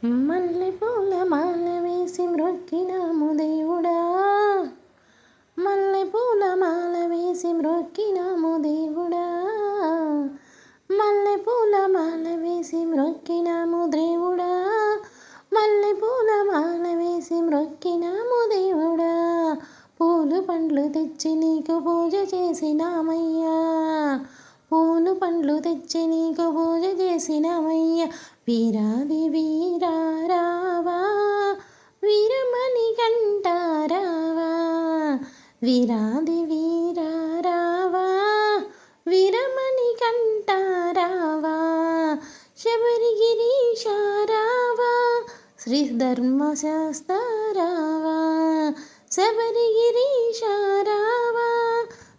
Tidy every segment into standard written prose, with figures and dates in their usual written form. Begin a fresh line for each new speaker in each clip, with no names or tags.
మల్లెపూల మాల వేసి మ్రొక్కినాము దేవుడా, మల్లెపూల మాల వేసి మ్రొక్కినాము దేవుడా, మల్లెపూల మాల వేసి మ్రొక్కినాము దేవుడా, మల్లెపూల మాల వేసి మ్రొక్కినాము దేవుడా, పూలు పండ్లు తెచ్చి నీకు పూజ చేసినామయ్యా, పూలు పండ్లు తెచ్చి నీకు పూజ చేసినామయ్యా, వీరాది వీరా రావా, వీరమణి కంటారావా, వీరాది వీరా రావా, వీరమణి కంటారావా, శబరిగిరీశ రావా, శ్రీ ధర్మశాస్త్రారావా, శబరిగిరీశ రావా,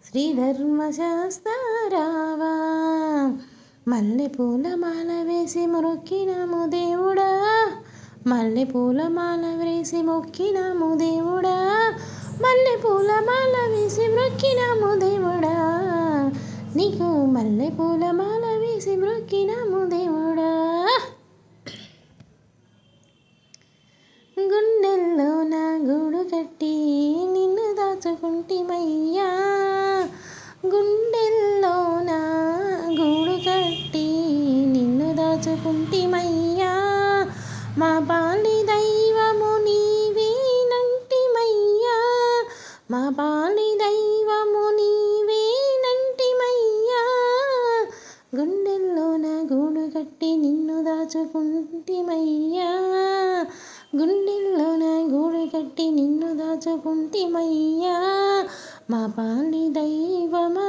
శ్రీ ధర్మశాస్త్రారావా, మల్లెపూల మాల వేసి మొక్కినాము దేవుడా, మల్లెపూల మాల వేసి మొక్కినాము దేవుడా, మల్లెపూల మాల వేసి మొక్కినాము దేవుడా, నీకు మల్లెపూల మాల వేసి మొక్కినాము దేవుడా, గుండెల్లో నా గూడు కట్టి నిన్ను దాచుకుంటిమయ్యా, గుండెల్లో నా గూడు కట్టి నిన్ను దాచుకుంటిమయ్యా, మా పాలి దైవము నీవేనంటిమయ్యా, మా పాలి దైవము నీవేనంటిమయ్యా, గుండెల్లో నా గూడు కట్టి నిన్ను దాచుకుంటిమయ్యా, గుండెల్లో నా గూడు కట్టి నిన్ను దాచుకుంటిమయ్యా, మా పాలి దైవమా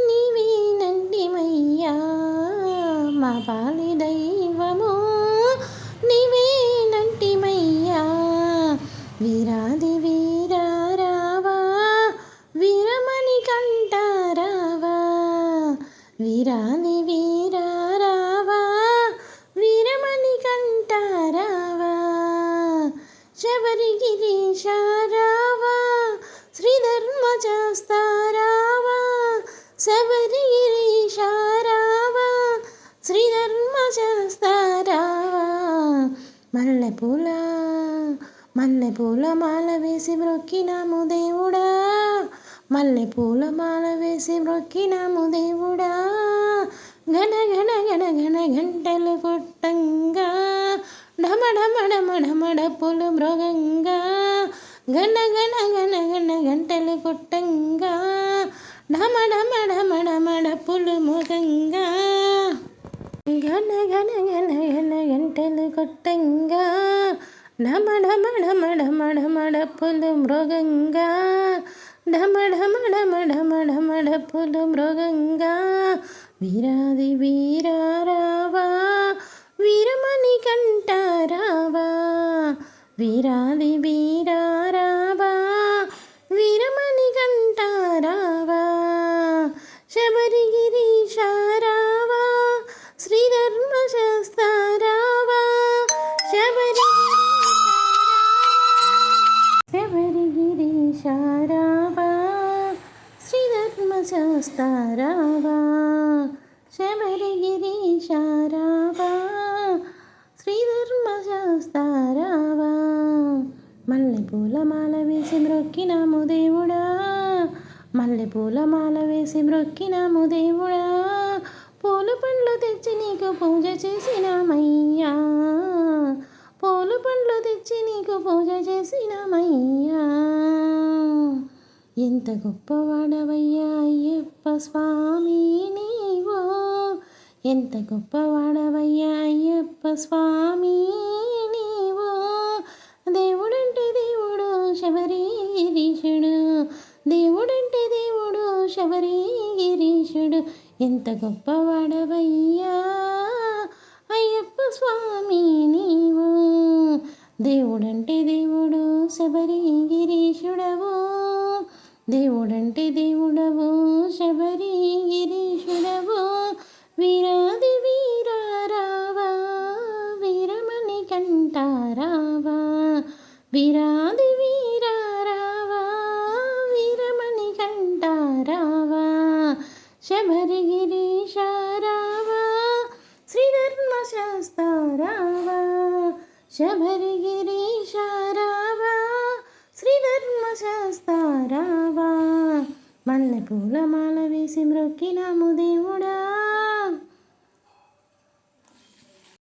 నీవేనంటిమయ్యా, మా పాలి దైవము నీవేనంటిమయ్యా, వీరాది వీరా రావా, వీరమణి కంటారావా, వీరాది వీరా రావా, వీరమణి కంటారావా, శబరిగిరీశ రావా, శ్రీ ధర్మశాస్త్రారావా, శబరిగిరీశ రావా, శ్రీ ధర్మశాస్త్రారావా, మల్లెపూల మల్లెపూల మాల వేసి మ్రొక్కినాము దేవుడా, మల్లెపూల మాల వేసి మ్రొక్కినాము దేవుడా, గణ గణ గణ గణ గంటలు కొట్టంగా, ఢమ ఢమ ఢమ ఢమ డప్పులు మృగంగా, గణ గణ గణ గణ గంటలు కొట్టంగా, ఢమ ఢమ ఢమ ఢమ డప్పులు మృగంగా, గణ గణ గణ గణ గంటలు కొట్టంగా, ఢమ ఢమ ఢమ ఢమ ఢమ డప్పులు మృగంగా, ఢమ ఢమ ఢమ ఢమ ఢమ డప్పులు మృగంగా, వీరాది వీరా రావా, వీరమణి కంటారావా, వీరాది వీరా రావా, వీరమణి కంటారావా, శబరిగిరీశ రావా, శ్రీ ధర్మశాస్త్రారావా, శబరిగిరీశ రావా, శ్రీ ధర్మశాస్త్రారావా, శబరిగిరీశ రావా, శ్రీ ధర్మశాస్త్రారావా, మల్లెపూల మాల వేసి మ్రొక్కినాము దేవుడా, మల్లెపూల మాల వేసి మ్రొక్కినాము దేవుడా, పూలు పండ్లు తెచ్చి నీకు పూజ చేసినామయ్యా, పూలు పండ్లు తెచ్చి నీకు పూజ చేసినామయ్యా, ఎంత గొప్పవాడవయ్యా అయ్యప్ప స్వామి నీవో, ఎంత గొప్పవాడవయ్యా అయ్యప్ప స్వామి నీవో, దేవుడంటే దేవుడు శబరిగిరీశుడు, దేవుడంటే దేవుడు శబరిగిరీశుడు, ఎంత గొప్పవాడవయ్యా అయ్యప్ప స్వామి నీవు, దేవుడంటే దేవుడు శబరిగిరీశుడవు, దేవుడంటే దేవుడవు శబరిగిరీశుడవు, వీరాది వీరా రావా, వీరమణి కంటారావా, వీరాది వీరా రావా, వీరమణి కంటారావా, శబరిగిరీశ రావా, శ్రీ ధర్మశాస్త్ర రావా శబరిగిరీశ రావా శ్రీధర్మశాస్త్ర రావా మల్లె పూల మాల వేసి మ్రొక్కినాము దేవుడా